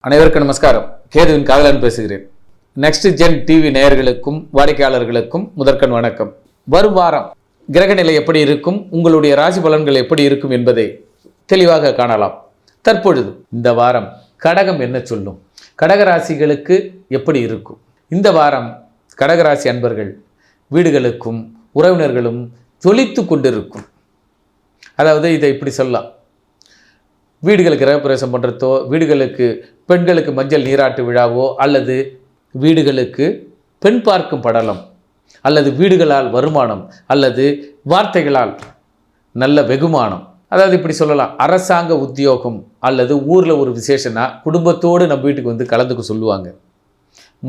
அனைவருக்கும் நமஸ்காரம். கேதுவின் காதலன் பேசுகிறேன். நெக்ஸ்ட் ஜென் டிவி நேயர்களுக்கும் வாடிக்கையாளர்களுக்கும் முதற்கண் வணக்கம். வரும் வாரம் கிரகநிலை எப்படி இருக்கும், உங்களுடைய ராசி பலன்கள் எப்படி இருக்கும் என்பதை தெளிவாக காணலாம். தற்பொழுது இந்த வாரம் கடகம் என்ன சொல்லும், கடகராசிகளுக்கு எப்படி இருக்கும்? இந்த வாரம் கடகராசி அன்பர்கள் வீடுகளுக்கும் உறவினர்களும் ஜொலித்து கொண்டிருக்கும். அதாவது இதை இப்படி சொல்லலாம், வீடுகளுக்கு கிரகப்பிரவேசம் பண்ணுறதோ, வீடுகளுக்கு பெண்களுக்கு மஞ்சள் நீராட்டு விழாவோ, அல்லது வீடுகளுக்கு பெண் பார்க்கும் படலம், அல்லது வீடுகளால் வருமானம், அல்லது வார்த்தைகளால் நல்ல வெகுமானம். அதாவது இப்படி சொல்லலாம், அரசாங்க உத்தியோகம் அல்லது ஊரில் ஒரு விசேஷனா குடும்பத்தோடு நம்ம வீட்டுக்கு வந்து கலந்துக்க சொல்லுவாங்க.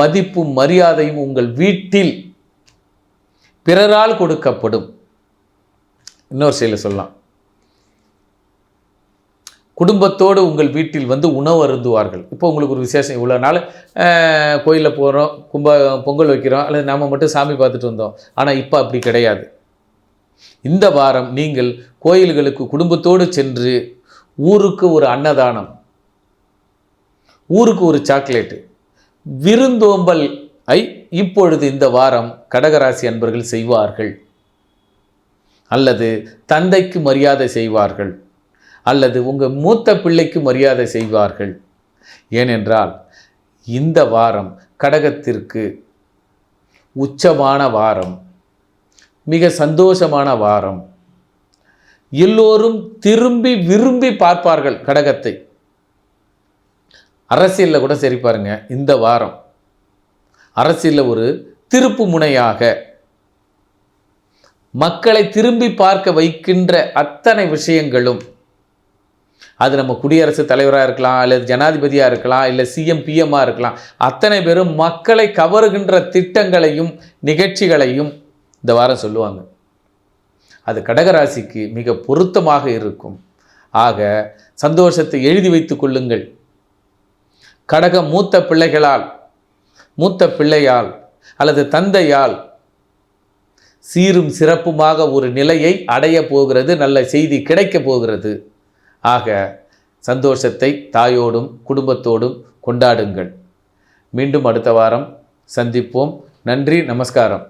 மதிப்பும் மரியாதையும் உங்கள் வீட்டில் பிறரால் கொடுக்கப்படும். இன்னொரு செயலில் சொல்லலாம், குடும்பத்தோடு உங்கள் வீட்டில் வந்து உணவு அருந்துவார்கள். இப்போ உங்களுக்கு ஒரு விசேஷம், இவ்வளோ நாள் கோயிலில் போகிறோம், பொங்கல் வைக்கிறோம், அல்லது நாம் மட்டும் சாமி பார்த்துட்டு வந்தோம். ஆனால் இப்போ அப்படி கிடையாது. இந்த வாரம் நீங்கள் கோயில்களுக்கு குடும்பத்தோடு சென்று ஊருக்கு ஒரு அன்னதானம், ஊருக்கு ஒரு சாக்லேட்டு, விருந்தோம்பல் இப்பொழுது இந்த வாரம் கடகராசி அன்பர்கள் செய்வார்கள். அல்லது தந்தைக்கு மரியாதை செய்வார்கள், அல்லது உங்கள் மூத்த பிள்ளைக்கு மரியாதை செய்வார்கள். ஏனென்றால் இந்த வாரம் கடகத்திற்கு உச்சமான வாரம், மிக சந்தோஷமான வாரம். எல்லோரும் திரும்பி விரும்பி பார்ப்பார்கள் கடகத்தை. அரசியலில் கூட சரி பாருங்க, இந்த வாரம் அரசியலில் ஒரு திருப்பு முனையாக மக்களை திரும்பி பார்க்க வைக்கின்ற அத்தனை விஷயங்களும், அது நம்ம குடியரசுத் தலைவராக இருக்கலாம், அல்லது ஜனாதிபதியாக இருக்கலாம், இல்லை சிஎம் பிஎம்மாக இருக்கலாம், அத்தனை பேரும் மக்களை கவருகின்ற திட்டங்களையும் நிகழ்ச்சிகளையும் இந்த வாரம் சொல்லுவாங்க. அது கடகராசிக்கு மிக பொருத்தமாக இருக்கும். ஆக சந்தோஷத்தை எழுதி வைத்து கொள்ளுங்கள். கடக மூத்த பிள்ளையால் அல்லது தந்தையால் சீரும் சிறப்புமாக ஒரு நிலையை அடைய போகிறது, நல்ல செய்தி கிடைக்கப் போகிறது. ஆக சந்தோஷத்தை தாயோடும் குடும்பத்தோடும் கொண்டாடுங்கள். மீண்டும் அடுத்த வாரம் சந்திப்போம். நன்றி, நமஸ்காரம்.